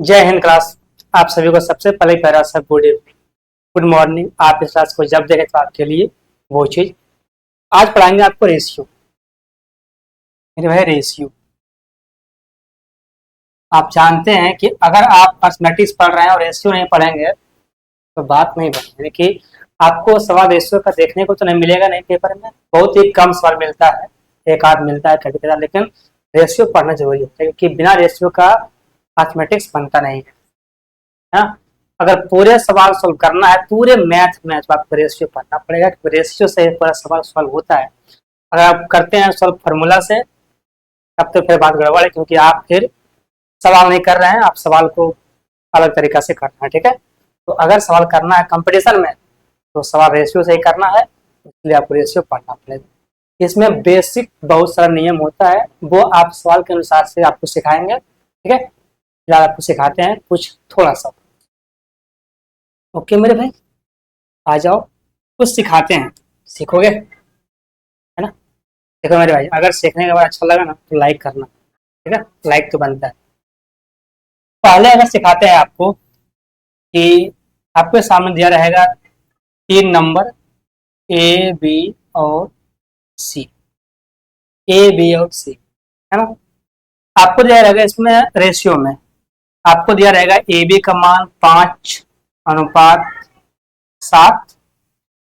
जय हिंद क्लास। आप सभी को सबसे पहले प्यारा सा गुड मॉर्निंग। आप इस क्लास को जब देखें तो आपके लिए वो चीज आज पढ़ाएंगे आपको रेशियो। मेरे भाई रेशियो आप जानते हैं कि अगर आप मैथमेटिक्स पढ़ रहे हैं और रेशियो नहीं पढ़ेंगे तो बात नहीं बनेगी। कि आपको सवाल रेशियो का देखने को तो नहीं मिलेगा नहीं पेपर में, बहुत ही कम सवाल मिलता है, एक आध मिलता है कभी कभी, लेकिन रेशियो पढ़ना जरूरी होता है क्योंकि बिना रेशियो का मैथमेटिक्स बनता नहीं है। अगर पूरे सवाल सोल्व करना है पूरे मैथ में तो आपको रेशियो पढ़ना पड़ेगा क्योंकि रेशियो से पूरा सवाल सॉल्व होता है। अगर आप करते हैं सॉल्व फार्मूला से तब तो फिर बात गड़बड़ है, क्योंकि आप फिर सवाल नहीं कर रहे हैं, आप सवाल को अलग तरीका से करना है। ठीक है, तो अगर सवाल करना है कंपटीशन में तो सवाल रेशियो से ही करना है, इसलिए आपको रेशियो पढ़ना पड़ेगा। इसमें बेसिक बहुत सारा नियम होता है, वो आप सवाल के अनुसार से आपको सिखाएंगे। ठीक है, फिलहाल आपको सिखाते हैं कुछ थोड़ा सा। ओके मेरे भाई, आ जाओ कुछ सिखाते हैं, सीखोगे है ना। देखो मेरे भाई, अगर सीखने के बाद अच्छा लगा ना तो लाइक करना। ठीक है, लाइक तो बनता है। पहले अगर सिखाते हैं आपको कि आपके सामने दिया रहेगा 3 नंबर ए बी और सी, ए बी और सी, है ना। आपको दिया रहेगा इसमें रेशियो में, आपको दिया रहेगा ए बी का मान 5:7,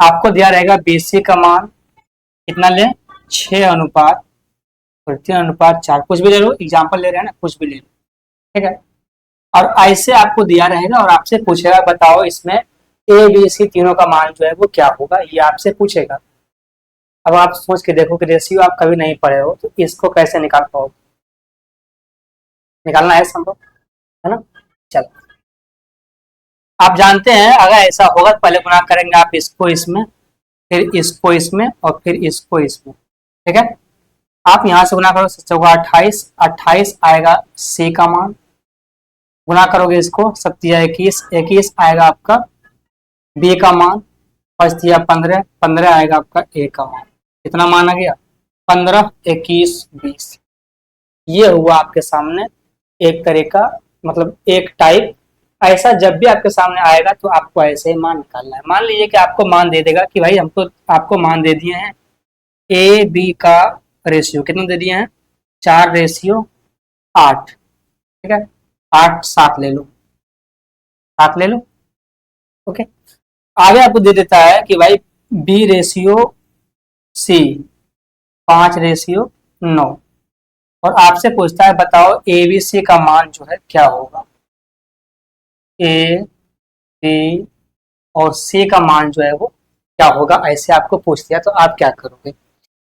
आपको दिया रहेगा बी सी का मान कितना ले 6:3:4, कुछ भी ले लो, एग्जाम्पल ले रहे हैं ना, कुछ भी ले लो। ठीक है, और ऐसे आपको दिया रहेगा और आपसे पूछेगा बताओ इसमें ए बी सी तीनों का मान जो है वो क्या होगा, ये आपसे पूछेगा। अब आप सोच के देखो कि रेशियो आप कभी नहीं पढ़े हो तो इसको कैसे निकाल पाओगे, निकालना है संभव है ना। चलो, आप जानते हैं अगर ऐसा होगा तो पहले गुणा करेंगे आप इसको इसमें, फिर इसको इसमें और फिर इसको इसमें। ठीक है, आप यहां से गुना करो, 28, 28 आएगा सी का मान, गुना करोगे इसको 21, 21 आएगा आपका बी का मान, 15, 15 आएगा आपका ए का मान। कितना मान आ गया 15, 21, 20। ये हुआ आपके सामने एक तरह का, मतलब एक टाइप। ऐसा जब भी आपके सामने आएगा तो आपको ऐसे ही मान निकालना है। मान लीजिए कि आपको मान दे देगा कि भाई हमको आपको मान दे दिए हैं ए बी का रेशियो कितना दे दिए हैं 4:8। ठीक है, 8 7 ले लो, 7 ले लो। ओके, आगे आपको दे देता है कि भाई बी रेशियो सी 5:9, और आपसे पूछता है बताओ ए बी सी का मान जो है क्या होगा। ए बी और सी का मान जो है वो क्या होगा, ऐसे आपको पूछ दिया तो आप क्या करोगे।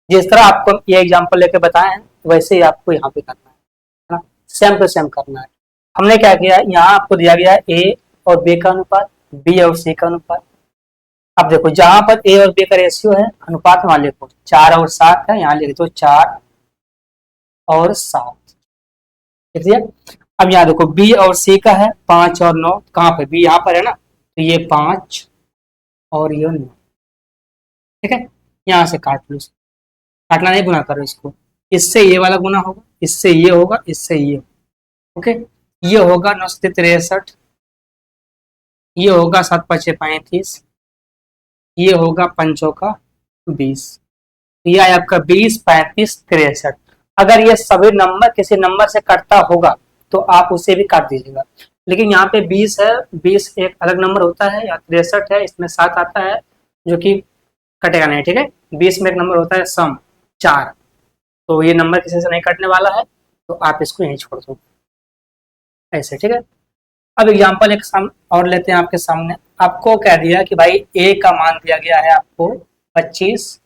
जिस तरह आपको ये एग्जांपल लेके बताए हैं वैसे ही आपको यहाँ पे करना है ना, सेम टू सेम करना है। हमने क्या किया, यहाँ आपको दिया गया है ए और बी का अनुपात, बी और सी का अनुपात। अब देखो जहां पर ए और बी का रेशियो है अनुपात वहां लिखो 4 और 7 है, यहाँ लिख दो 4 और 7। लिख दिया। अब यहाँ देखो बी और सी का है 5 और 9, कहाँ पे बी यहाँ पर है ना, तो ये 5 और ये 9। ठीक है, यहाँ से काट लो, काटना नहीं गुना करो इसको, इससे ये वाला गुना होगा, इससे ये होगा, इससे ये होगा। ओके, ये होगा 9 से 63, ये होगा 7 5 35, ये होगा 5 का 20, ये आया आपका 20 35 63। अगर ये सभी नंबर किसी नंबर से कटता होगा तो आप उसे भी काट दीजिएगा, लेकिन यहाँ पे 20 है, 20 एक अलग नंबर होता है, या 63 है इसमें 7 आता है जो कि कटेगा नहीं। ठीक है, 20 में एक नंबर होता है सम 4, तो ये नंबर किसी से नहीं कटने वाला है, तो आप इसको यहीं छोड़ दो ऐसे। ठीक है, अब एग्जाम्पल एक और लेते हैं आपके सामने। आपको कह दिया कि भाई ए का मान दिया गया है आपको 25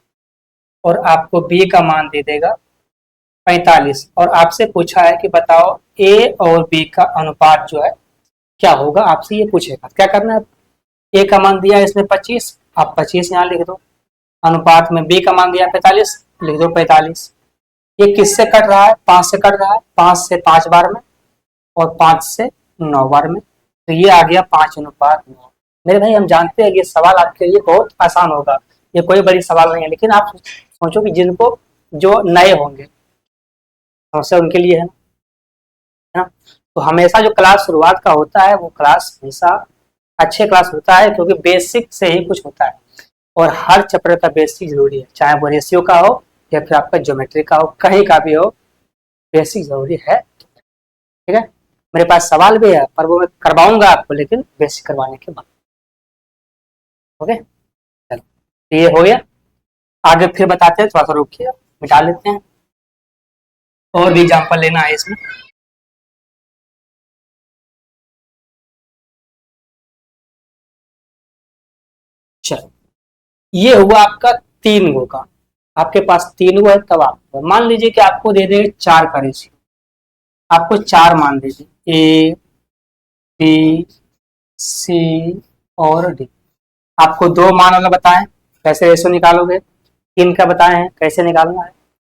और आपको बी का मान दे देगा 45, और आपसे पूछा है कि बताओ ए और बी का अनुपात जो है क्या होगा, आपसे ये पूछेगा। क्या करना है, ए का मान दिया है इसमें 25, आप 25 यहाँ लिख दो, अनुपात में बी का मान दिया 45, लिख दो 45। ये किससे कट रहा है, 5 से कट रहा है, 5 से 5 बार में और 5 से 9 बार में, तो ये आ गया 5:9। मेरे भाई हम जानते हैं कि सवाल आपके लिए बहुत आसान होगा, ये कोई बड़ी सवाल नहीं है, लेकिन आप सोचो कि जिनको जो नए होंगे समस्या उनके लिए है ना। तो हमेशा जो क्लास शुरुआत का होता है वो क्लास हमेशा अच्छे क्लास होता है, क्योंकि बेसिक से ही कुछ होता है और हर चैप्टर का बेसिक जरूरी है, चाहे वो रेशियो का हो या फिर आपका ज्योमेट्री का हो, कहीं का भी हो, बेसिक जरूरी है। ठीक है, मेरे पास सवाल भी है पर वो मैं करवाऊंगा आपको, लेकिन बेसिक करवाने के बाद। ओके, चलो तो ये हो गया। आगे फिर बताते हैं, थोड़ा सा रुकिए, मिटा लेते हैं, और भी एग्जाम्पल लेना है इसमें। चलो, ये हुआ आपका 3 गो का, आपके पास 3 गो है, तब आप मान लीजिए कि आपको दे दे 4 का रेशियो, आपको 4 मान दे दे, ए बी सी और डी। आपको 2 मान वाला बताएं कैसे रेशियो निकालोगे, 3 का बताए हैं कैसे निकालना है,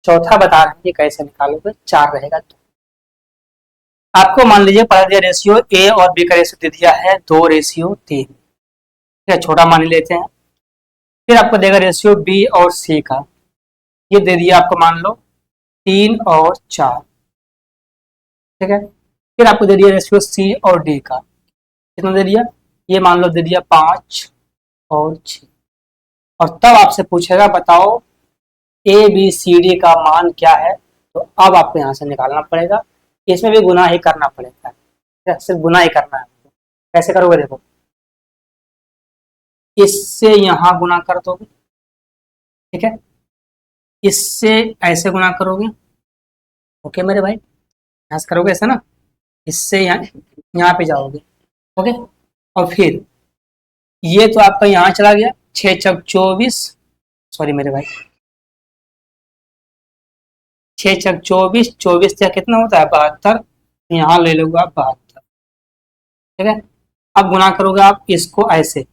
चौथा बता रहे हैं कि कैसे निकालोगे, 4 रहेगा तो। आपको मान लीजिए पहले दिया रेशियो ए और बी का रेशियो दे दिया है 2:3, ठीक है, छोटा मान लेते हैं। फिर आपको देगा रेशियो बी और सी का, ये दे दिया आपको मान लो 3 और 4, ठीक है। फिर आपको दे दिया रेशियो सी और डी का, कितना दे दिया, ये मान लो दे दिया 5 और 6। और तब आपसे पूछेगा बताओ ए बी सी डी का मान क्या है, तो अब आपको यहाँ से निकालना पड़ेगा, इसमें भी गुना ही करना पड़ेगा, सिर्फ गुना ही करना है। कैसे करोगे देखो, इससे यहाँ गुना कर दोगे, ठीक है, इससे ऐसे गुना करोगे, ओके मेरे भाई, यहाँ से करोगे ऐसा ना, इससे यहाँ पे जाओगे, ओके। और फिर ये तो आपका यहाँ चला गया, 6 चक 24, सॉरी मेरे भाई, 6 चक 24, 24 से कितना होता है 72, यहाँ ले लोगे आप 72, ठीक है। अब गुना करोगे आप इसको ऐसे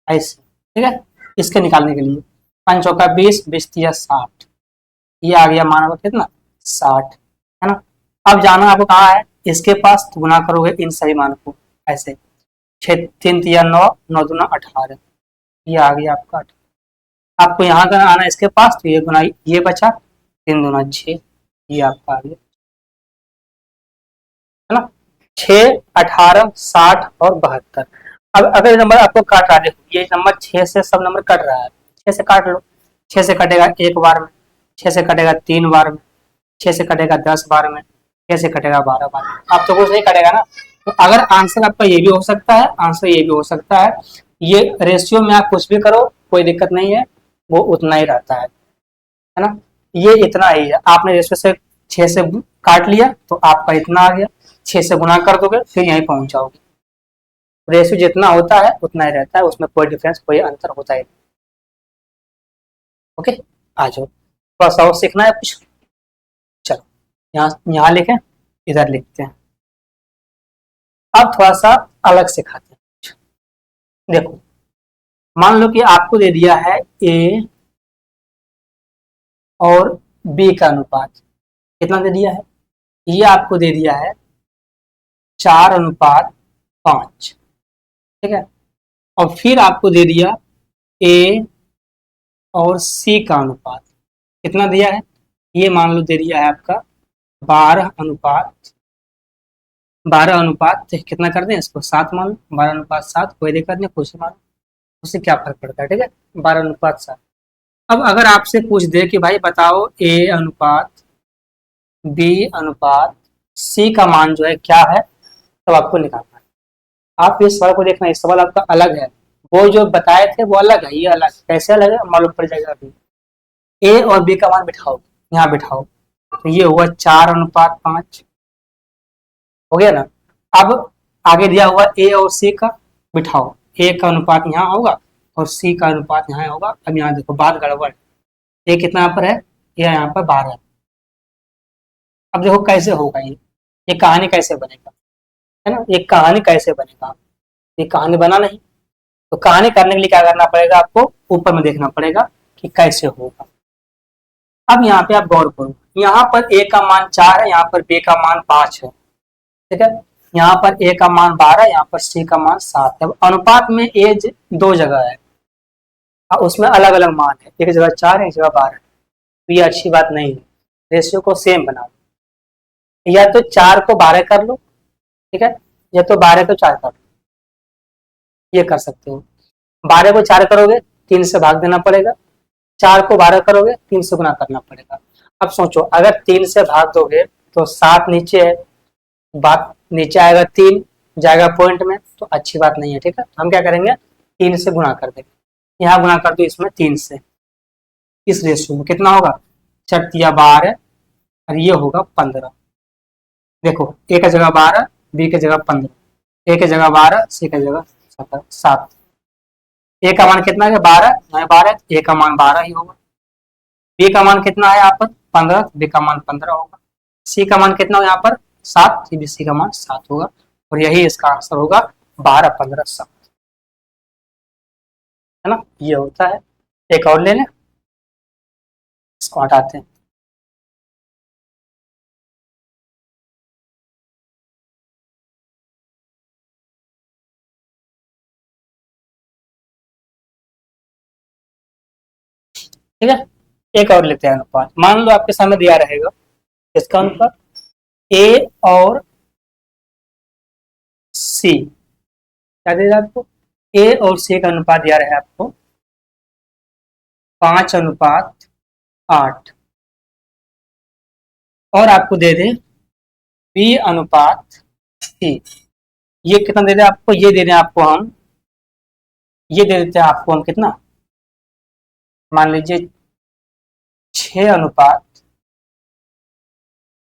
ऐसे, ठीक है, इसके निकालने के लिए 5 चौका 20, 20 तिया 60, ये आ गया मान कितना 60, है ना। अब जाना आपको कहाँ है, इसके पास, तो गुना करोगे इन सही मान को ऐसे, 6 3 तिया 9, 9 दूना 18, ये आ गया आपका 18। आपको यहाँ का आना इसके पास, तो ये गुना ये बचा 3 दूना 6, ये आपका आ गया, है ना, 6 18 60 और 72। अब अगर नंबर आपको काट रहा है, देखो ये नंबर 6 से सब नंबर कट रहा है, 6 से काट लो, 6 से कटेगा 1 बार में, 6 से कटेगा 3 बार में, 6 से कटेगा 10 बार में, 6 से कटेगा 12 बार में, अब तो कुछ नहीं कटेगा ना। तो अगर आंसर आपका ये भी हो सकता है, आंसर ये भी हो सकता है, ये रेशियो में आप कुछ भी करो कोई दिक्कत नहीं है, वो उतना ही रहता है ना। ये इतना ही है, आपने रेशियो से 6 से काट लिया तो आपका इतना आ गया, 6 से गुना कर दोगे फिर यहीं पहुंच जाओगे। रेशियो जितना होता है उतना ही रहता है, उसमें कोई डिफरेंस कोई अंतर होता है। ओके, आ जाओ, थोड़ा सा और सीखना है कुछ, चलो यहाँ यहाँ लिखें, इधर लिखते हैं। अब थोड़ा सा अलग सिखाते हैं, देखो मान लो कि आपको दे दिया है ए और बी का अनुपात, कितना दे दिया है, ये आपको दे दिया है 4:5, ठीक है। और फिर आपको दे दिया ए और सी का अनुपात, कितना दिया है, ये मान लो दे दिया है आपका 12:12, 12:7, कितना कर दें इसको 7 मान लो, 12:7, कोई दिक्कत नहीं, खुशी मान लो, उससे क्या फर्क पड़ता है, ठीक है, 12:7। अब अगर आपसे पूछ दे कि भाई बताओ ए अनुपात बी अनुपात सी का मान जो है क्या है, तब आपको निकालना है। आप इस सवाल को देखना, इस सवाल आपका अलग है, वो जो बताए थे वो अलग है, ये अलग, कैसे अलग है मालूम पड़ जाएगा अभी। ए और बी का मान बिठाओ, यहाँ बिठाओ, तो ये हुआ 4:5, हो गया ना। अब आगे दिया हुआ ए और सी का, बिठाओ, ए का अनुपात यहाँ होगा और सी का अनुपात यहाँ होगा। अब यहाँ देखो बात गड़बड़, ए कितना यहाँ पर है, ये यहाँ पर 12 है। अब देखो कैसे होगा ये कहानी कैसे बनेगा, है ना, ये कहानी कैसे बनेगा, ये कहानी बना नहीं, तो कहानी करने के लिए क्या करना पड़ेगा, आपको ऊपर में देखना पड़ेगा कि कैसे होगा। अब यहाँ पे आप गौर करो, यहाँ पर ए का मान 4 है, यहाँ पर बी का मान 5 है, ठीक है, यहाँ पर ए का मान 12, यहाँ पर सी का मान 7 है। अनुपात में ए 2 जगह है, उसमें अलग अलग मान है, एक जगह 4 है, एक जगह 12 है, तो ये अच्छी बात नहीं है, रेशियो को सेम बनाओ, या तो 4 को 12 कर लो ठीक है, या तो 12 को 4 कर, ये कर सकते हो। 12 को 4 करोगे 3 से भाग देना पड़ेगा, 4 को 12 करोगे 3 से गुना करना पड़ेगा। अब सोचो अगर 3 से भाग दोगे तो 7 नीचे है, बात नीचे आएगा 3 जाएगा पॉइंट में, तो अच्छी बात नहीं है। ठीक है, हम क्या करेंगे 3 से गुना कर देंगे, यहाँ गुना कर दो इसमें 3 से, इस रेशियो में कितना होगा 4×12 और ये होगा 15। देखो ए का जगह 12, बी की जगह 15, ए की जगह 12, सी की जगह 7। ए का मान कितना है 12, यहाँ 12, ए का मान 12 ही होगा। बी का मान कितना है यहाँ पर 15, बी का मान 15 होगा। सी का मान कितना हो यहाँ पर 7, बी सी का मान 7 होगा, और यही इसका आंसर होगा 12, 15, 7, है ना, ये होता है। एक और ले लें, इसको हटाते हैं। ठीक है, एक और लेते हैं अनुपात। मान लो आपके सामने दिया रहेगा इसका अनुपात ए और सी, क्या दे रहा है आपको, ए और सी का अनुपात दिया रहा है आपको 5:8, और आपको दे दे बी अनुपात सी, ये कितना दे दे आपको, ये दे दें आपको हम, ये दे देते हैं आपको हम कितना, मान लीजिए 6:12,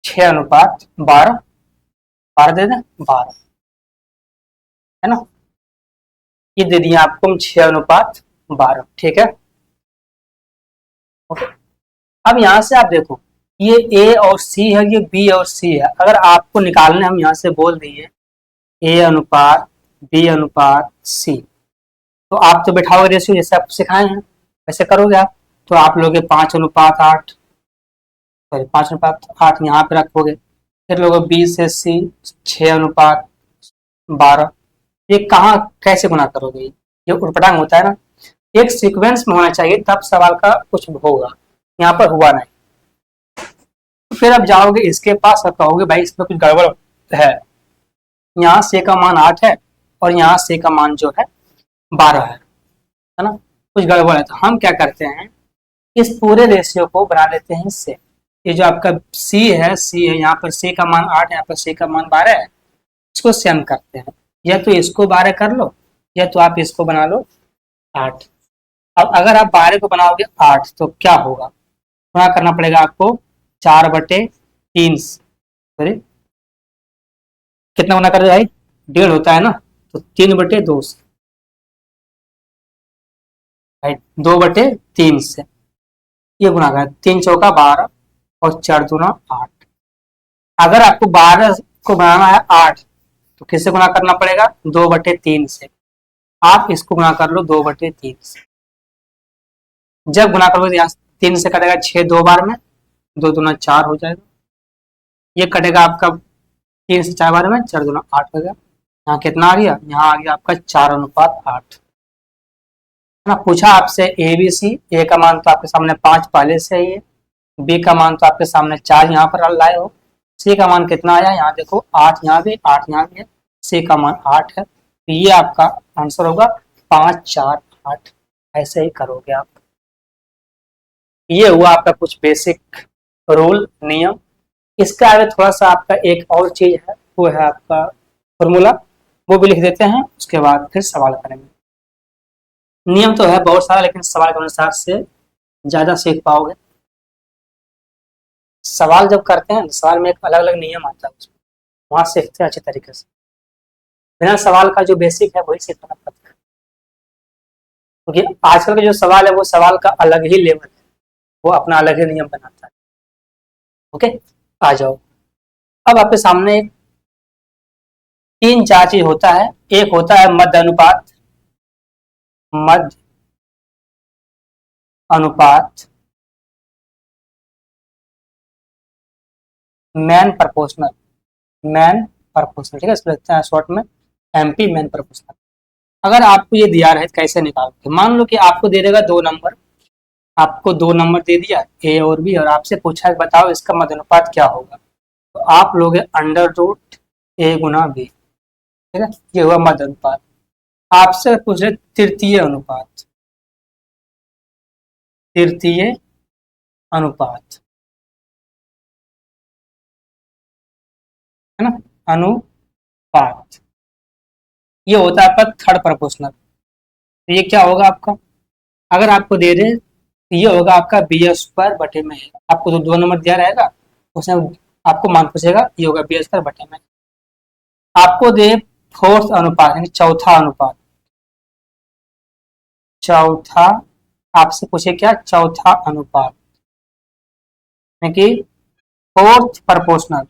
6:12, 12 दे दें 12, है ना, ये दे दिया आपको हम 6:12। ठीक है, ओके। अब यहाँ से आप देखो ये ए और सी है, ये बी और सी है, अगर आपको निकालने हम यहाँ से बोल दिए ए अनुपात बी अनुपात सी, तो आप तो बैठाओगे रेशियो जैसे आप सिखाए हैं वैसे करोगे आप, तो आप लोगे 5:8, सॉरी 5:8 यहाँ पे रखोगे, फिर लोगे बी से सी 6:12, ये कहाँ कैसे गुना करोगे, ये उटपटांग होता है ना, एक सीक्वेंस में होना चाहिए तब सवाल का कुछ होगा, यहाँ पर हुआ नहीं। तो फिर आप जाओगे इसके पास और कहोगे भाई इसमें कुछ गड़बड़ है, यहाँ से का मान 8 है और यहाँ से का मान जो है 12 है ना, कुछ गड़बड़ है। तो हम क्या करते हैं इस पूरे रेशियो को बना देते हैं इससे, ये जो आपका सी है यहाँ पर सी का मान 8 है, यहाँ पर सी का मान 12 है, इसको सेम करते हैं, या तो इसको 12 कर लो या तो आप इसको बना लो 8। अब अगर आप 12 को बनाओगे 8 तो क्या होगा, गुणा करना पड़ेगा आपको 4/3, सॉरी कितना गुना कर भाई 1.5 होता है ना, तो 3/2 से, भाई 2/3 से ये गुना कर, 3×4 = 12 और 4×2 = 8। अगर आपको 12 को बनाना है 8 तो किससे गुना करना पड़ेगा 2/3 से, आप इसको गुना कर लो 2/3 से, जब गुना करोगे यहाँ 3 से कटेगा 6 2 बार में, 2×2 = 4 हो जाएगा, ये कटेगा आपका 3 से 4 बार में, 4×2 = 8 हो गया, यहाँ कितना आ गया, यहाँ आ गया आपका 4:8, है ना। पूछा आपसे ए बी सी, ए का मान तो आपके सामने 5 पहले से ही है, बी का मान तो आपके सामने 4 यहाँ पर लाए हो, सी का मान कितना आया यहाँ देखो 8 यहाँ भी 8 यहाँ भी है, सी का मान 8 है, तो ये आपका आंसर होगा 5 4 8, ऐसे ही करोगे आप। ये हुआ आपका कुछ बेसिक रूल नियम। इसके आगे थोड़ा सा आपका एक और चीज है, वो है आपका फॉर्मूला, वो भी लिख देते हैं, उसके बाद फिर सवाल करेंगे। नियम तो है बहुत सारा, लेकिन सवाल के अनुसार से ज्यादा सीख पाओगे। सवाल जब करते हैं सवाल में एक अलग अलग नियम आता है, उसमें वहां सीखते हैं अच्छे तरीके से, बिना सवाल का जो बेसिक है वही सीखना पड़ता है, क्योंकि आजकल का जो सवाल है वो सवाल का अलग ही लेवल है, वो अपना अलग ही नियम बनाता है। ओके, आ जाओ। अब आपके सामने 3 4 चीज होता है, एक होता है मध्य अनुपात, मध्य अनुपात, मैन प्रपोर्शनल, मैन प्रपोर्शनल, ठीक है, इसको लिखते हैं शॉर्ट में एमपी, मैन प्रपोर्शनल। अगर आपको ये दिया रहे कैसे निकालोगे, मान लो कि आपको दे देगा 2 नंबर, आपको 2 नंबर दे दिया ए और बी, और आपसे पूछा है बताओ इसका मध्य अनुपात क्या होगा, तो आप लोगे अंडर रूट ए गुना बी, ठीक है, ये हुआ मध्य अनुपात। आपसे पूछ रहे तृतीय अनुपात, तृतीय अनुपात है ना, अनुपात, ये होता है आपका थर्ड प्रोपोर्शनल। तो ये क्या होगा आपका, अगर आपको दे दे तो ये होगा आपका बी स्क्वायर बटे में है। आपको तो 2 नंबर दिया रहेगा, उसमें आपको मान पूछेगा, ये होगा बी स्क्वायर बटे में। आपको दे फोर्थ अनुपात यानी चौथा अनुपात, चौथा आपसे पूछे क्या, चौथा अनुपात यानी कि फोर्थ प्रोपोर्शनल।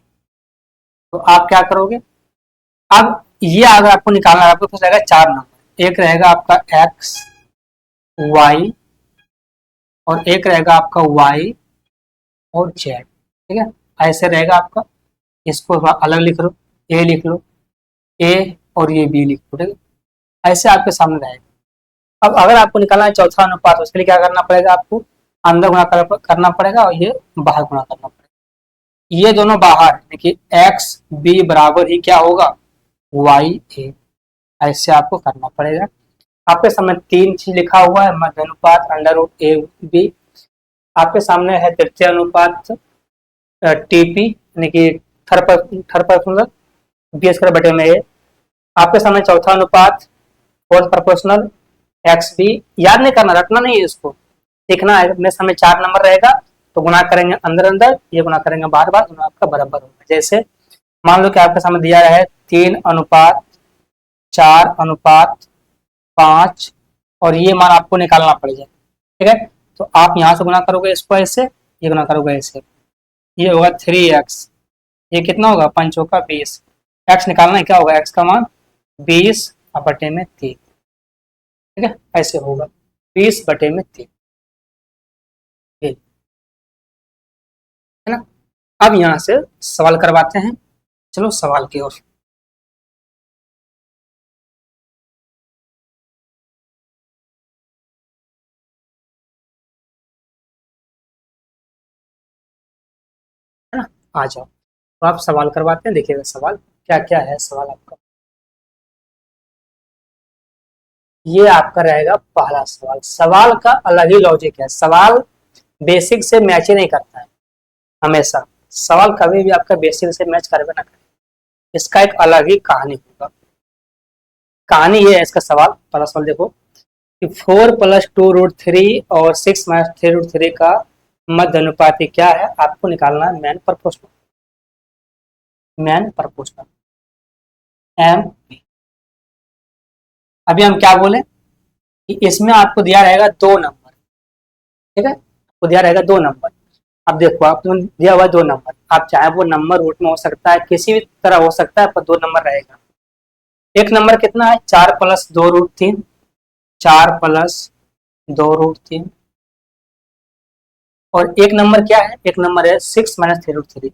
तो आप क्या करोगे, अब ये अगर आपको निकालना है, आपको पास रहेगा 4 नंबर, एक रहेगा आपका एक्स वाई और एक रहेगा आपका वाई और जेड, ठीक है, ऐसे रहेगा आपका। इसको अलग लिख लो, ए लिख लो, ए और ये बी लिख लो, ठीक है, ऐसे आपके सामने रहेगा। अब अगर आपको निकालना है चौथा अनुपात, उसके लिए क्या करना पड़ेगा, आपको अंदर गुणा करना पड़ेगा और ये बाहर गुणा करना पड़ेगा। ये दोनों बाहर देखिए, एक्स बी बराबर ही क्या होगा, वाई ए, ऐसे आपको करना पड़ेगा। आपके सामने 3 चीज लिखा हुआ है, मध्य अनुपात, अंडर रूट ए बी। आपके सामने है तृतीय अनुपात टीपी यानी कि थर्ड पर्सनल बी स्क्वायर बटे में ए। आपके सामने चौथा अनुपात फोर्थ प्रोपोर्शनल एक्स बी। याद नहीं करना, रटना नहीं है, इसको देखना है। अपने सामने 4 नंबर रहेगा तो गुणा करेंगे अंदर अंदर, ये गुणा करेंगे बार बार, दोनों आपका बराबर होगा। जैसे मान लो कि आपके सामने दिया है 3:4:5 और ये मान आपको निकालना पड़ेगा, ठीक है। तो आप यहाँ से गुणा करोगे इसको ऐसे, ये गुणा करोगे ऐसे, ये होगा 3x, ये कितना होगा 5×20। एक्स निकालना है, क्या होगा एक्स का मान 20 बटे में 3, ठीक है, ऐसे होगा 20 बटे में 3, है ना। अब यहाँ से सवाल करवाते हैं, चलो सवाल की ओर। है ना, आ जाओ, तो आप सवाल करवाते हैं, देखिएगा सवाल क्या क्या है। सवाल आपका ये आपका रहेगा पहला सवाल। सवाल का अलग ही लॉजिक है, सवाल बेसिक से मैच ही नहीं करता है हमेशा। सवाल कभी भी आपका बेसिक से मैच करवे ना करे, इसका एक अलग ही कहानी होगा। कहानी ये है इसका, सवाल पहला सवाल देखो कि 4+2√3 और 6-3√3 का मध्य अनुपात क्या है, आपको निकालना है mean proportional, mean proportional M. अभी हम क्या बोले कि इसमें आपको दिया रहेगा 2 नंबर, ठीक है, आपको दिया रहेगा 2 नंबर। अब देखो आपको दिया हुआ 2 नंबर, आप चाहे वो नंबर रूट में हो सकता है, किसी भी तरह हो सकता है, पर 2 नंबर रहेगा। एक नंबर कितना है 4+2√3, 4+2√3 और एक नंबर क्या है, एक नंबर है 6-3√3,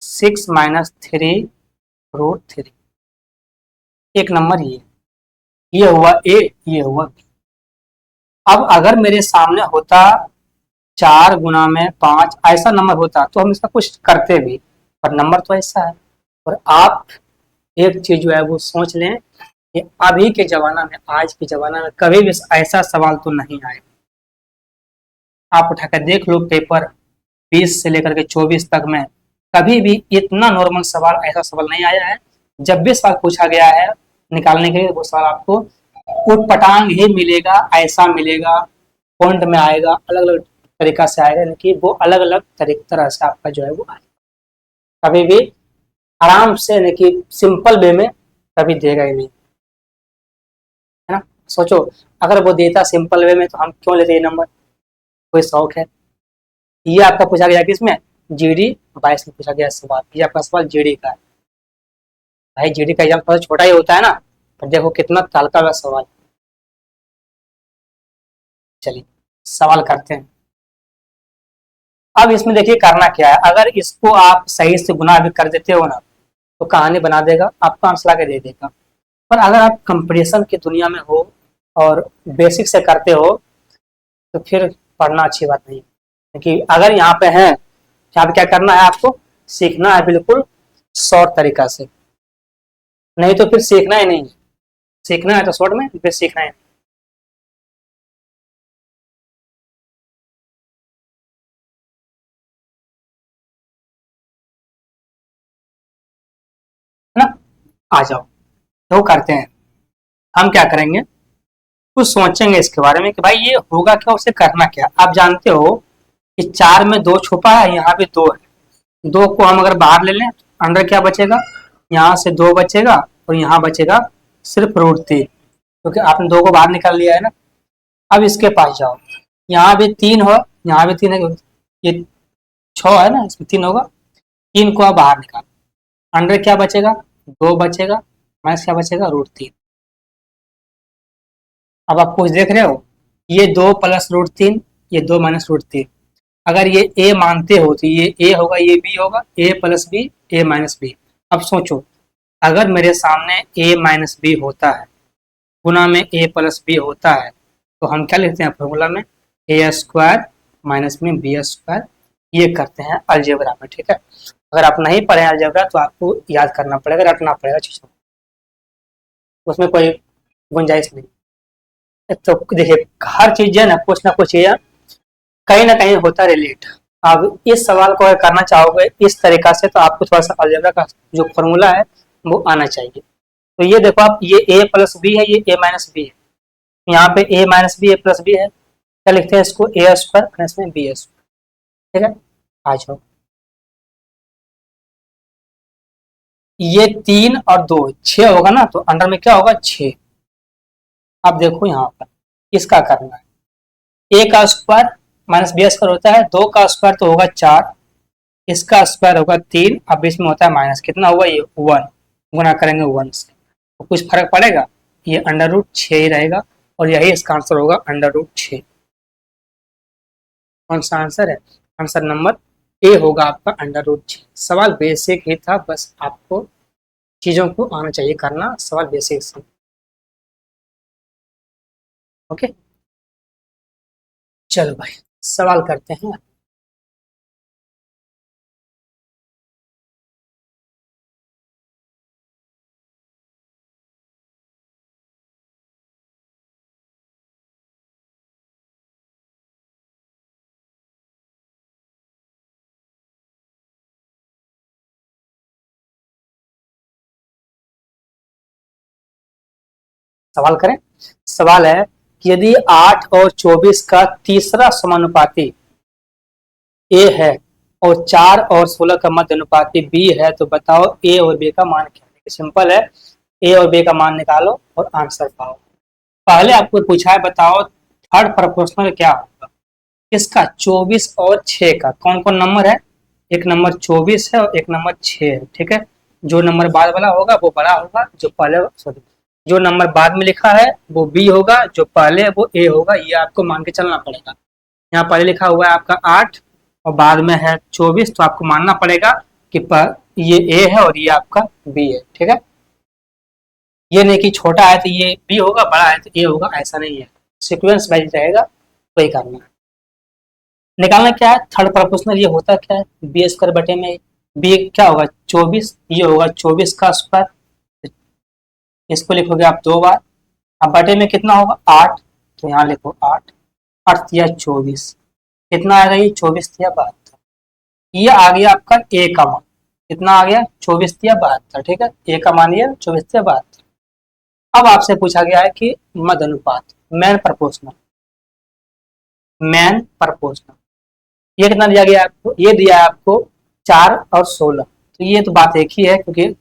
6-3√3। एक नंबर ये हुआ ए, ये हुआ बी। अब अगर मेरे सामने होता 4×5 ऐसा नंबर होता तो हम इसका कुछ करते भी, पर नंबर तो ऐसा है। और आप एक चीज जो है वो सोच लें कि अभी के जमाना में, आज के जमाना में कभी भी ऐसा सवाल तो नहीं आएगा। आप उठाकर देख लो पेपर 20 से लेकर के 24 तक में, कभी भी इतना नॉर्मल सवाल, ऐसा सवाल नहीं आया है। जब भी सवाल पूछा गया है निकालने के लिए, वो सवाल आपको उटपटांग ही मिलेगा, ऐसा मिलेगा, पॉइंट में आएगा, अलग अलग तरीका से आएगा, यानी कि वो अलग अलग तरह से आपका जो है वो आएगा। कभी भी आराम से, यानी कि सिंपल वे में कभी देगा ही नहीं, है ना। सोचो अगर वो देता सिंपल वे में तो हम क्यों लेते ये नंबर, कोई शौक है। ये आपका पूछा गया किसमें, जीडी 22 में पूछा गया सवाल। ये आपका सवाल जीडी का है भाई, जीडी का एग्जाम थोड़ा छोटा ही होता है ना, पर देखो कितना तहलका का सवाल। चलिए सवाल करते हैं। अब इसमें देखिए करना क्या है, अगर इसको आप सही से गुना भी कर देते हो ना तो कहानी बना देगा, आपको आंसर ला के दे देगा। पर अगर आप कंपटीशन की दुनिया में हो और बेसिक से करते हो तो फिर पढ़ना अच्छी बात नहीं है। क्योंकि अगर यहाँ पे है, यहाँ पे क्या करना है, आपको सीखना है बिल्कुल शॉर्ट तरीका से। नहीं तो फिर सीखना ही नहीं। सीखना है तो शॉर्ट में, फिर सीखना है। है ना? आ जाओ, तो करते हैं। हम क्या करेंगे, कुछ सोचेंगे इसके बारे में कि भाई ये होगा क्या, उसे करना क्या। आप जानते हो कि 4 में 2 छुपा है, यहाँ भी 2 है। 2 को हम अगर बाहर ले लें, अंदर क्या बचेगा, यहाँ से 2 बचेगा और यहाँ बचेगा सिर्फ √3, क्योंकि आपने 2 को बाहर निकाल लिया है ना। अब इसके पास जाओ, यहाँ भी 3 हो, यहाँ भी 3 है, ये 6 है ना, इसमें 3 होगा। 3 को आप बाहर निकालो, अंडर क्या बचेगा, 2 बचेगा, माइनस क्या बचेगा, √3। अब आप कुछ देख रहे हो, ये 2 प्लस √3, ये 2 माइनस √3। अगर ये ए मानते हो तो ये ए होगा, ये बी होगा, ए प्लस बी, ए माइनस बी। अब सोचो, अगर मेरे सामने ए माइनस बी होता है, गुना में ए प्लस बी होता है, तो हम क्या लिखते हैं फॉर्मूला में, ए स्क्वायर माइनस में बी स्क्वायर। ये करते हैं अलजेब्रा में, ठीक है। अगर आप नहीं पढ़े अलजेब्रा तो आपको याद करना पड़ेगा, रटना पड़ेगा चीज़ों को, उसमें कोई गुंजाइश नहीं। तो देखिए, हर चीज जो है ना कुछ ये कहीं ना कहीं होता रिलेट। अब इस सवाल को अगर करना चाहोगे इस तरीका से, तो आपको थोड़ा सा अलजेब्रा का जो फॉर्मूला है वो आना चाहिए। तो ये देखो आप, ये ए प्लस बी है, ये ए माइनस बी है, यहाँ पे ए माइनस बी, ए प्लस बी है, क्या लिखते हैं इसको, ए स्क्वायर इसमें बी स्क्वायर, ठीक है। आ जाओ, ये 3 और 2 6 होगा ना, तो अंडर में क्या होगा, 6। अब देखो यहाँ पर इसका करना है, ए का स्क्वायर माइनस बी स्क्वायर होता है, 2 का स्क्वायर तो होगा 4, इसका स्क्वायर होगा 3, अब इसमें होता है माइनस, कितना होगा ये 1, गुना करेंगे 1 से, तो कुछ फर्क पड़ेगा, ये अंडर रूट 6 ही रहेगा, और यही इसका आंसर होगा अंडर रूट 6। कौन सा आंसर है, आंसर नंबर ए होगा आपका अंडर रूट 6। सवाल बेसिक ही था, बस आपको चीजों को आना चाहिए करना, सवाल बेसिक से। ओके, चलो भाई सवाल करते हैं। सवाल करें। सवाल है कि यदि 8 और 24 का तीसरा समानुपाती ए है और 4 और 16 का मध्य अनुपाती बी है, तो बताओ ए और बी का मान क्या है। सिंपल है, ए और बी का मान निकालो और आंसर पाओ। पहले आपको पूछा है बताओ थर्ड प्रोपोर्शनल क्या होगा। इसका 24 और 6 का कौन कौन नंबर है, एक नंबर 24 है और एक नंबर 6 है, ठीक है। जो नंबर बाद वाला होगा वो बड़ा होगा, जो पहले सॉरी जो नंबर बाद में लिखा है वो बी होगा, जो पहले है वो ए होगा। ये आपको मान के चलना पड़ेगा। यहाँ पहले लिखा हुआ है आपका 8 और बाद में है 24, तो आपको मानना पड़ेगा कि ये ए है और ये आपका बी है, ठीक है। ये नहीं कि छोटा है तो ये बी होगा, बड़ा है तो ए होगा, ऐसा नहीं है। सिक्वेंस वाइज रहेगा, वही करना है। निकालना क्या है, थर्ड प्रोपोर्शनल ये होता क्या है, बी स्क्वायर बटे में बी क्या होगा 24, ये होगा 24 का स्क्वायर, इसको लिखोगे आप 2 बार। अब बटे में कितना होगा 8, तो यहाँ लिखो 8, 8 या 24, कितना आएगा ये 24 या 72। ये आ गया आपका ए का मान, कितना आ गया 24 या 72, ठीक है। ए का मान ये 24 या 72। अब आपसे पूछा गया है कि मध्य अनुपात, मैन प्रपोर्शनल, मैन प्रपोर्शनल ये कितना दिया गया है आपको, ये दिया है आपको 4 और 16। तो ये तो बात एक ही है, क्योंकि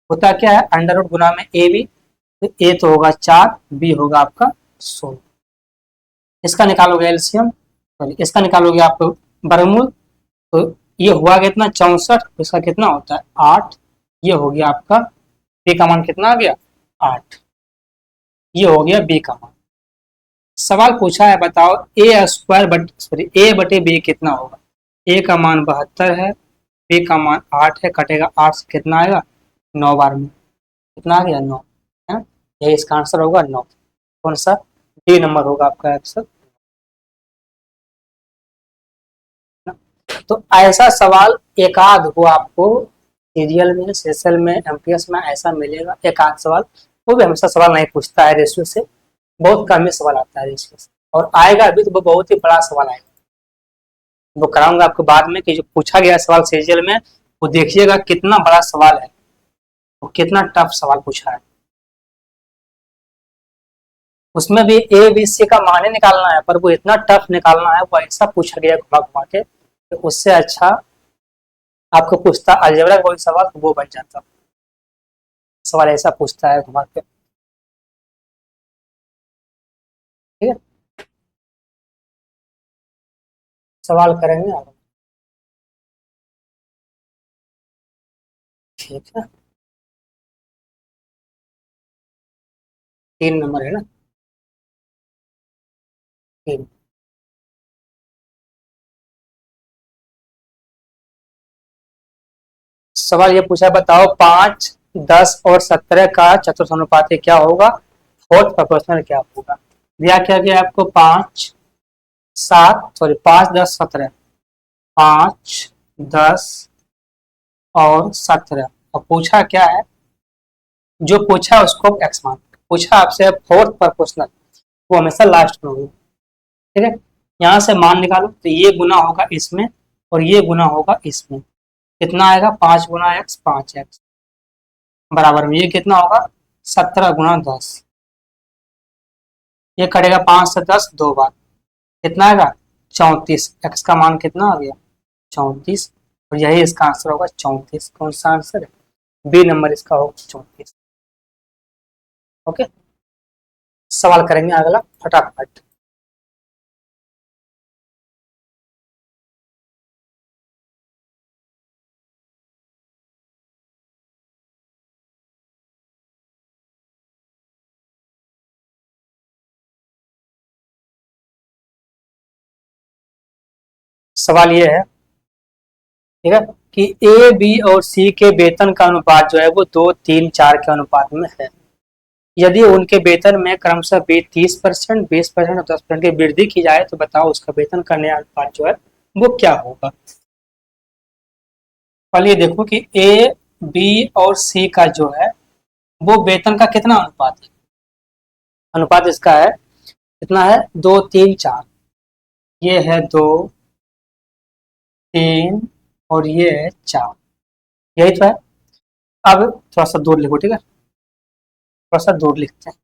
होता क्या है अंडर रूट गुना में ए बी, तो ए तो होगा 4, बी होगा आपका 16। इसका निकालोगे एलसीएम, सॉरी इसका निकालोगे आप वर्गमूल, तो ये हुआ कितना 64, इसका कितना होता है 8, ये हो गया आपका बी का मान कितना आ गया 8, ये हो गया बी का मान। सवाल पूछा है बताओ ए स्क्वायर बट सॉरी ए बटे बी कितना होगा। ए का मान 72 है, बी का मान 8 है, कटेगा 8 से कितना आएगा 9 बार में, कितना आ गया 9 है। यही इसका आंसर होगा 9। कौन सा, डी नंबर होगा आपका आंसर। तो ऐसा सवाल एकाध हो आपको सीरियल में, सेशल में, एमटीएस में ऐसा मिलेगा एक आध सवाल। वो भी हमेशा सवाल नहीं पूछता है रेशियो से, बहुत कम ही सवाल आता है रेशियो से, और आएगा अभी तो वो बहुत ही बड़ा सवाल आएगा। वो कराऊंगा आपको बाद में कि जो पूछा गया सवाल सीरियल में, वो देखिएगा कितना बड़ा सवाल है, वो कितना टफ सवाल पूछा है। उसमें भी ए बी सी का मान ही निकालना है, पर वो इतना टफ निकालना है, वो ऐसा पूछा गया घुमा घुमा के, तो उससे अच्छा आपको पूछता अलजेब्रा का कोई सवाल तो वो बन जाता। सवाल ऐसा पूछता है घुमा के, ठीक है। सवाल करेंगे आप, ठीक है। 3 नंबर है ना, 3। सवाल ये पूछा, बताओ 5, 10 और 17 का चतुर्थानुपाती क्या होगा, फोर्थ प्रोपोर्शनल क्या होगा। दिया क्या गया आपको, 5, 10, 17, 5, 10 और 17, और पूछा क्या है, जो पूछा है उसको एक्स मान, पूछा आपसे फोर्थ प्रोपोर्शनल, वो हमेशा लास्ट में होगा, ठीक है। यहाँ से मान निकालो तो ये गुना होगा इसमें और ये गुना होगा इसमें, कितना आएगा, 5 गुना x 5x, बराबर में ये कितना होगा, 17 गुना 10। ये कटेगा 5 से 10 2 बार, कितना आएगा, 34। एक्स का मान कितना आ गया, 34, और यही इसका आंसर होगा 34। कौन सा आंसर है, बी नंबर इसका होगा 34। ओके, सवाल करेंगे अगला फटाफट। सवाल ये है, ठीक है, कि ए बी और सी के वेतन का अनुपात जो है वो 2, 3, 4 के अनुपात में है। यदि उनके वेतन में क्रमशः 30%, 20% और 10% की वृद्धि की जाए तो बताओ उसका वेतन का नया अनुपात जो है वो क्या होगा। पहले ये देखो कि ए बी और सी का जो है वो वेतन का कितना अनुपात है। अनुपात इसका है, कितना है, 2, 3, 4। ये है 2, 3 और ये है 4, यही तो है। अब थोड़ा सा दूर लिखो, ठीक है, थोड़ा सा दूर लिखते हैं।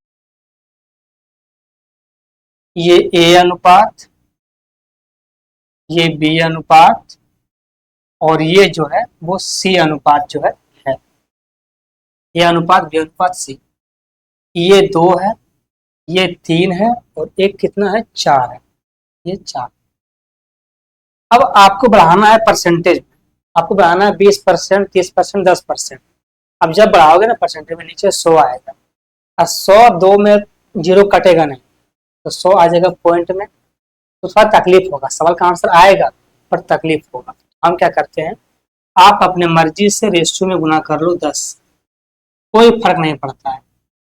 ये ए अनुपात, ये बी अनुपात, और ये जो है वो सी अनुपात जो है। ये अनुपात बी अनुपात सी, ये 2 है, ये 3 है, और एक कितना है, 4 है, ये 4। अब आपको बढ़ाना है परसेंटेज, आपको बढ़ाना है 20%, 30%, 10%। अब जब बढ़ाओगे ना परसेंटेज में, नीचे 100 आएगा, और 100 2 में जीरो कटेगा नहीं, तो 100 आ जाएगा पॉइंट में, तो थोड़ा तकलीफ होगा, सवाल का आंसर आएगा पर तकलीफ होगा। हम क्या करते हैं, आप अपने मर्जी से रेशियो में गुना कर लो 10, कोई फर्क नहीं पड़ता है।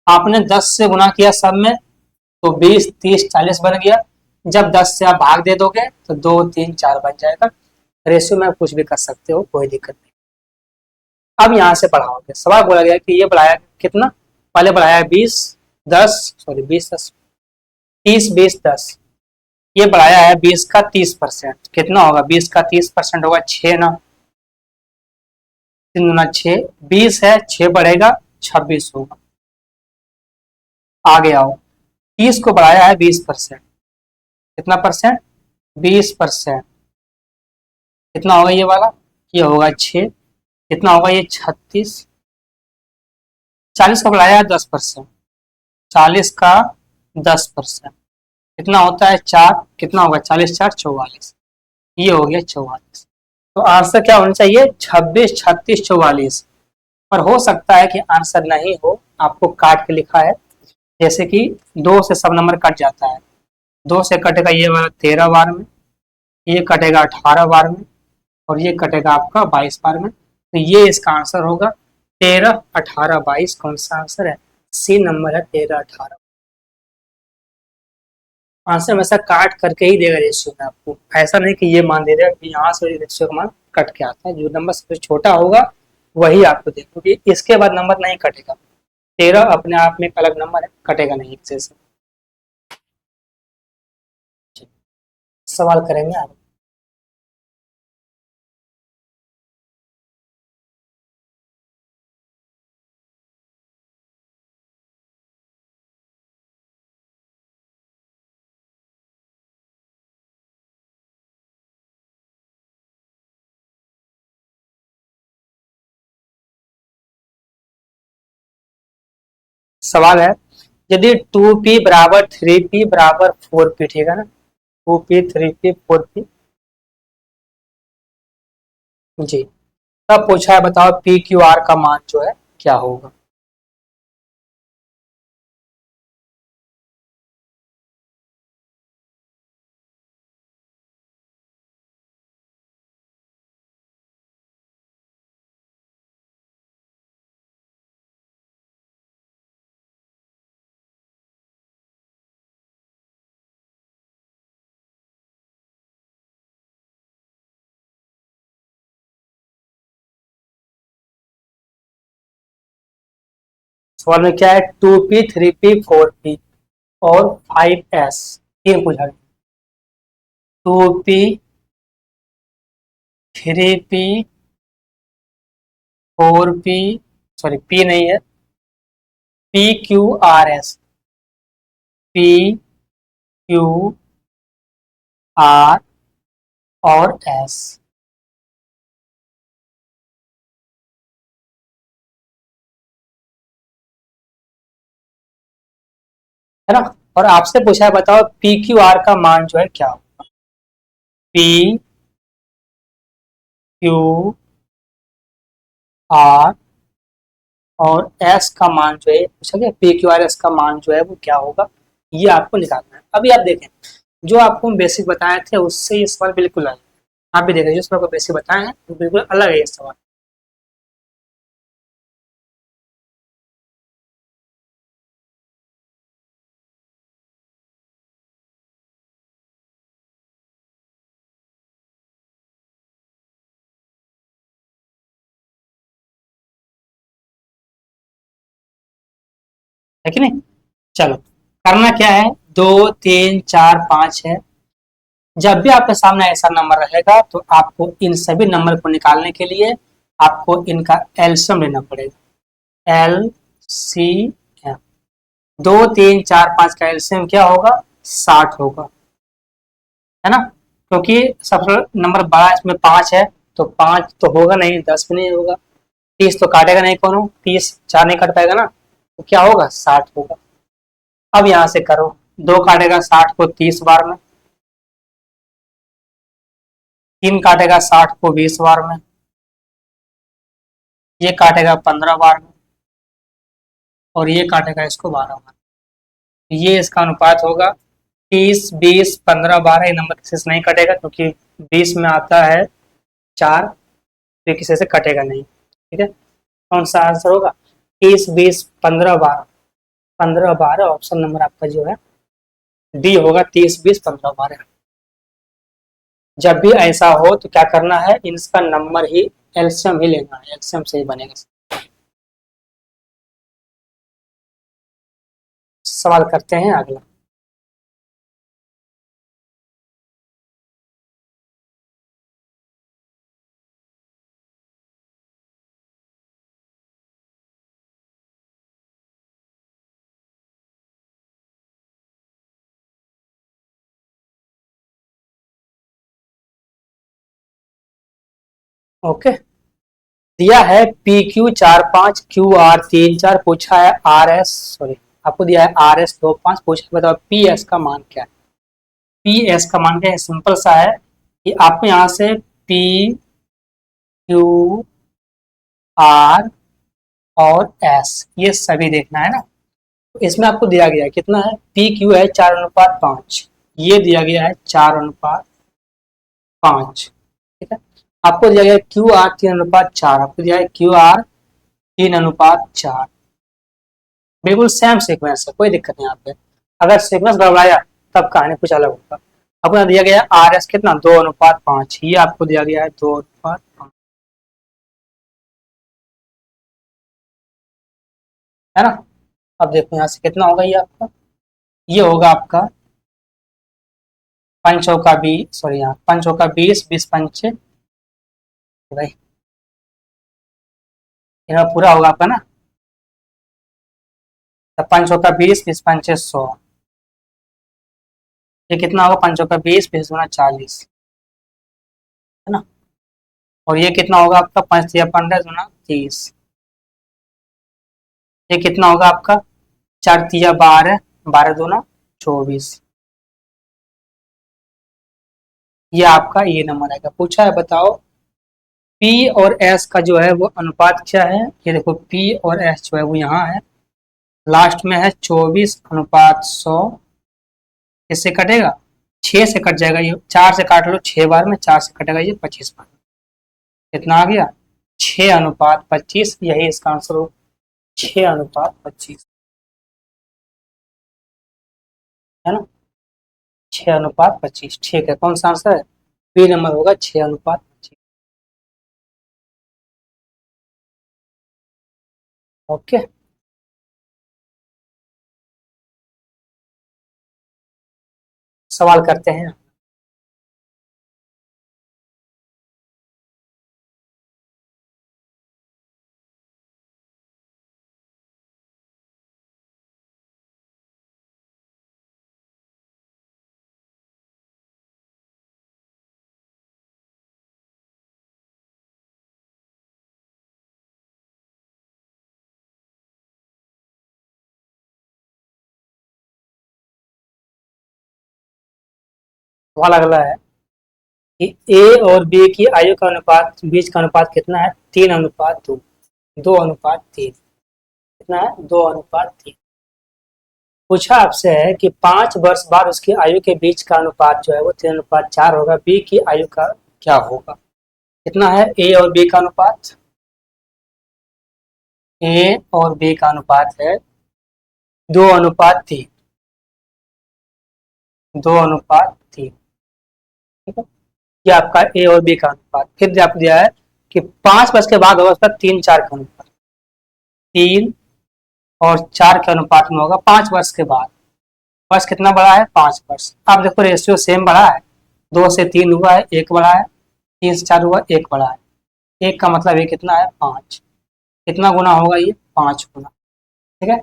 आपने 10 से गुना किया सब में तो 20, 30, 40 बन गया। जब 10 से आप भाग दे दोगे तो 2, 3, 4 बन जाएगा। रेशियो में आप कुछ भी कर सकते हो, कोई दिक्कत नहीं। अब यहाँ से बढ़ाओगे, सवाल बोला गया कि ये बढ़ाया कितना, पहले बढ़ाया 20, 10, सॉरी 20, 30, 20, 10, ये बढ़ाया है 20 का 30%, कितना होगा, 20 का 30% होगा 6 ना, 3 दूना 6, 20 है, 6 बढ़ेगा 26 होगा। आगे आओ, 30 को बढ़ाया है 20%, कितना परसेंट, 20%, कितना होगा ये वाला, ये होगा 6, कितना होगा ये 36। 40 का बढ़ाया है 10%, 40 का 10%, कितना होता है 4, कितना होगा 40, 4, 44, ये हो गया 44। तो आंसर क्या होना चाहिए, 26, 36, 44। पर हो सकता है कि आंसर नहीं हो, आपको काट के लिखा है, जैसे कि 2 से सब नंबर कट जाता है, 2 से कटेगा ये वाला 13 बार में, ये कटेगा 18 बार में, और ये कटेगा आपका 22 बार में, तो ये इसका आंसर होगा 13, 18, 22। कौन सा आंसर है, सी नंबर है 13, 18। आंसर हमेशा काट करके ही देगा रेशियो में आपको, ऐसा नहीं कि ये मान दे देगा कि यहाँ से रेशियो का मान कट के आता है। जो नंबर सबसे छोटा होगा वही आपको दें, क्योंकि इसके बाद नंबर नहीं कटेगा। 13 अपने आप में एक अलग नंबर है, कटेगा नहीं इससे से। सवाल करेंगे आप। सवाल है, यदि 2p बराबर 3p बराबर 4p, ठीक है ना, 2p 3p 4p जी, तब पूछा है बताओ पी क्यू आर का मान जो है क्या होगा। सवाल में क्या है, 2p 3p 4p और 5s, तीन पूछा है। 2p 3p 4p, sorry p नहीं है, P Q R S, P Q R और एस, है ना। और आपसे पूछा है बताओ पी क्यू आर का मान जो है क्या होगा। पी क्यू आर और एस का मान जो है पूछा गया, पी क्यू आर एस का मान जो है वो क्या होगा, ये आपको निकालना है। अभी आप देखें, जो आपको हम बेसिक बताए थे उससे ये सवाल बिल्कुल अलग है। आप भी देखें, जो सवाल को बेसिक बताए हैं वो बिल्कुल अलग है ये सवाल, है कि नहीं। चलो, करना क्या है, 2 3 4 5 है। जब भी आपके सामने ऐसा नंबर रहेगा तो आपको इन सभी नंबर को निकालने के लिए आपको इनका एलसीएम लेना पड़ेगा। एल सी एम, 2 3 4 5 का एलसीएम क्या होगा, 60 होगा, है ना। क्योंकि सबसे नंबर बड़ा इसमें 5 है, तो 5 तो होगा नहीं, 10 भी नहीं होगा, 30 तो काटेगा नहीं कोनो, 30 4 नहीं कट पाएगा ना, तो क्या होगा, 60 होगा। अब यहाँ से करो, 2 काटेगा 60 को 30 बार में, 3 काटेगा 60 को 20 बार में, ये काटेगा 15 बार में, और ये काटेगा इसको 12 बार। ये इसका अनुपात होगा 30 20 15 12। ये नंबर किसी से नहीं कटेगा, क्योंकि 20 में आता है 4, तो ये किसी से कटेगा नहीं, ठीक है। कौन सा आंसर होगा, 30 20 15 12, 15 12, ऑप्शन नंबर आपका जो है डी होगा, 30 20 15 12। जब भी ऐसा हो तो क्या करना है, इसका नंबर ही एलसीएम ही लेना है, एलसीएम से ही बनेगा। सवाल करते हैं अगला। ओके, दिया है पी क्यू 4 5, क्यू आर 3 4, पूछा है आर एस, सॉरी, आपको दिया है आर एस 2 5, पूछा है बताओ पी एस का मान क्या है। पी एस का मान क्या है, सिंपल सा है कि आपको यहाँ से पी क्यू आर और एस ये सभी देखना है ना। तो इसमें आपको दिया गया है कितना है, पी क्यू है 4:5, ये दिया गया है 4:5, ठीक है। आपको दिया गया है क्यू आर 3:4, आपको दिया है क्यू आर 3:4, बिल्कुल सेम सीक्वेंस है, कोई दिक्कत नहीं यहाँ पे। अगर सीक्वेंस गड़बड़ाया तब कहानी कुछ अलग होगा। आपको दिया गया आर एस कितना, 2:5, ये आपको दिया गया है 2:5। है ना। अब देखो यहाँ से कितना होगा ये आपका, ये होगा आपका पंचों का 20, सॉरी यहाँ पंचों का 20, 20 पंचे भाई, ये पूरा होगा आपका ना। तो पंचों का 20, 20 पंचे 100, ये कितना होगा, पंचों का 20, 20 गुना 40, है ना। और ये कितना होगा आपका, 5 या 15 गुना 30, ये कितना होगा आपका, 4 या 12, 12 दूना 24, ये आपका ये नंबर आएगा। पूछा है बताओ पी और एस का जो है वो अनुपात क्या है। ये देखो पी और एस जो है वो यहाँ है, लास्ट में है 24/100, किससे कटेगा, 6 से कट जाएगा, ये 4 से काट लो 6 बार में, 4 से कटेगा ये 25 बार। कितना आ गया, 6/25, यही इसका आंसर हो, 6/25, है ना। 6/25 ठीक है, कौन सा आंसर है, बी नंबर होगा 6/25। ओके, सवाल करते हैं। सवाल अगला है कि ए और बी की आयु का अनुपात, बीच का अनुपात कितना है, 3/2, 2/3, कितना है, 2/3। पूछा आपसे है कि 5 वर्ष बाद उसकी आयु के बीच का अनुपात जो है वो 3/4 होगा, बी की आयु का क्या होगा। कितना है ए और बी का अनुपात, ए और बी का अनुपात है 2/3, 2/3, ठीक है। ये आपका ए और बी का अनुपात, फिर आपको दिया है कि 5 वर्ष के बाद होगा उसका 3/4 का अनुपात, 3 और 4 के अनुपात में होगा 5 वर्ष के बाद। वर्ष कितना बढ़ा है, 5 वर्ष। अब देखो रेशियो सेम बढ़ा है, 2 से 3 हुआ है, 1 बढ़ा है, 3 से 4 हुआ, 1 बढ़ा है, 1 का मतलब ये कितना है, 5, कितना गुना होगा ये, 5 गुना, ठीक है।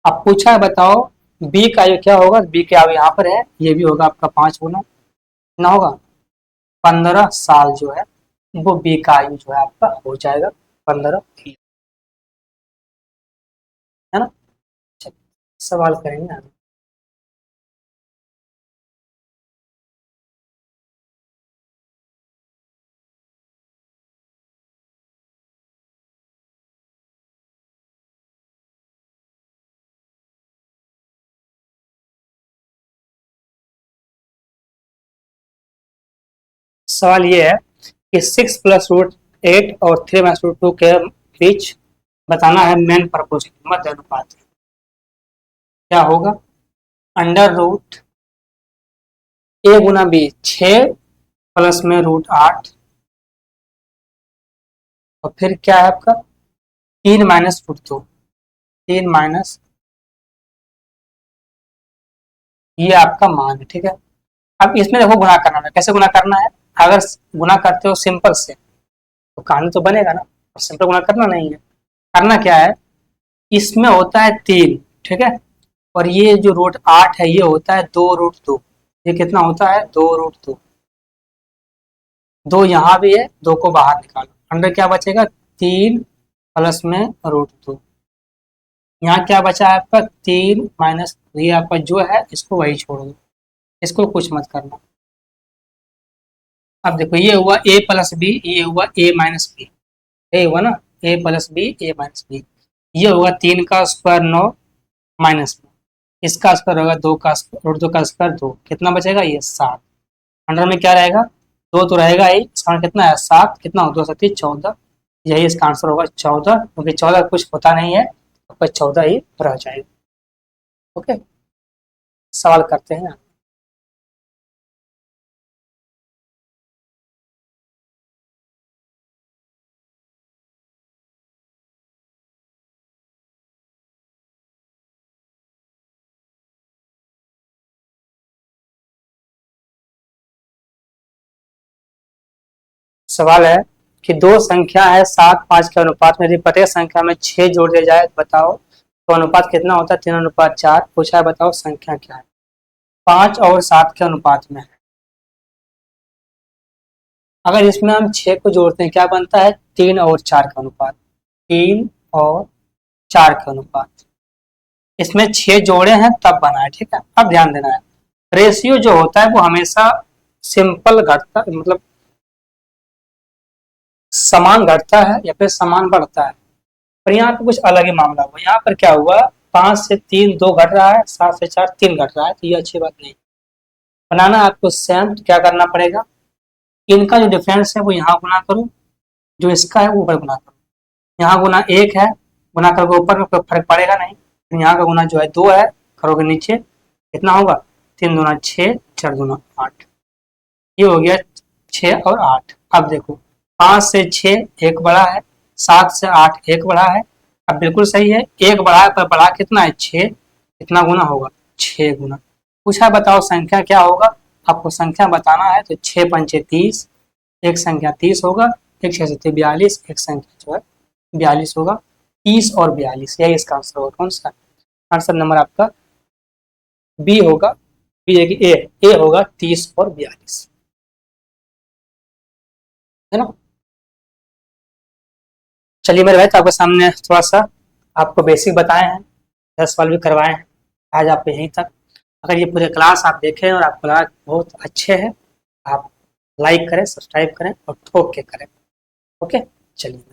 अब पूछा है बताओ बी का आयु क्या होगा, बी का आयु यहाँ पर है, ये भी होगा आपका 5 गुना, कितना होगा, 15 साल जो है वो बी का आयु जो है आपका हो जाएगा, 15, है ना। चलिए, सवाल करेंगे आगे। सवाल ये है कि 6 + √8 और 3 - √2 के बीच बताना है मेन प्रपोज मध्य अनुपात, क्या होगा, √a गुना b, 6 + में √8, और फिर क्या है आपका 3 - √2, 3 ये आपका मान है, ठीक है। अब इसमें देखो गुना करना है, कैसे गुना करना है, अगर गुना करते हो सिंपल से तो कहानी तो बनेगा ना, और सिंपल गुना करना नहीं है। करना क्या है, इसमें होता है 3, ठीक है, और ये जो √8 है ये होता है 2 √2, ये कितना होता है 2 √2, दो यहाँ भी है, दो को बाहर निकालो, अंदर क्या बचेगा, 3 + में √2, यहाँ क्या बचा है आपका 3 - ये आपका जो है इसको वही छोड़ दो, इसको कुछ मत करना। अब देखो ये हुआ a + b, ये हुआ a - b, ये हुआ ना, a + b, a - b, ये होगा 3 का स्क्वायर 9 माइनस में, इसका स्क्वायर होगा 2 का स्क्वायर 2, कितना बचेगा ये 7, अंडर में क्या रहेगा, 2 तो रहेगा ही, इसका मतलब कितना है 7, कितना हो 2 × 7 = 14, यही इसका आंसर होगा 14, क्योंकि 14 कुछ होता नहीं है तो 14 ही रह जाएगा। ओके, सवाल करते हैं। सवाल है कि दो संख्या है 7-5 के अनुपात में, यदि प्रत्येक संख्या में 6 जोड़ दिया जाए तो बताओ तो अनुपात कितना होता है? 3:4। पूछा है बताओ संख्या क्या है? 5 और 7 के अनुपात में है। अगर इसमें हम 6 को जोड़ते हैं क्या बनता है? 3 और 4 का अनुपात। 3 और 4 का अनुपात, इसमें 6 जोड़े हैं तब बना है। ठीक है, अब ध्यान देना है, रेशियो जो होता है वो हमेशा सिंपल घटता, मतलब समान घटता है या फिर समान बढ़ता है। पर यहाँ पे कुछ अलग ही मामला हुआ। यहाँ पर क्या हुआ? 5 से 3 2 घट रहा है, 7 से 4 3 घट रहा है, तो ये अच्छी बात नहीं। बनाना आपको सेम, तो क्या करना पड़ेगा? इनका जो डिफरेंस है वो यहाँ गुना करो, जो इसका है वो ऊपर गुना करो। यहाँ गुना 1 है, गुना करोगे ऊपर में कोई फर्क पड़ेगा नहीं। यहाँ का गुना जो है 2 है, करोगे नीचे कितना होगा? 3 दूना 6, 4 दूना 8। ये हो गया 6 और 8। अब देखो 5 से 6 एक बढ़ा है, 7 से 8 एक बढ़ा है। अब बिल्कुल सही है, एक बढ़ा है पर बढ़ा कितना है? 6। कितना गुना होगा? 6 गुना। पूछा बताओ संख्या क्या होगा? आपको संख्या बताना है तो 6 पंचे 30, एक संख्या 30 होगा, एक 6 से 42, एक संख्या जो है 42 होगा। 30 और 42, यही इसका आंसर होगा। कौन सा आंसर? नंबर आपका बी होगा। बी है कि ए होगा 30 और 42, है ना। चलिए मेरे भाई, तो आपके सामने थोड़ा सा आपको बेसिक बताए हैं, 10 सवाल भी करवाए हैं आज आप यहीं तक। अगर ये पूरे क्लास आप देखें और आपको लगा बहुत अच्छे हैं, आप लाइक करें, सब्सक्राइब करें और ठोक के करें। ओके, चलिए।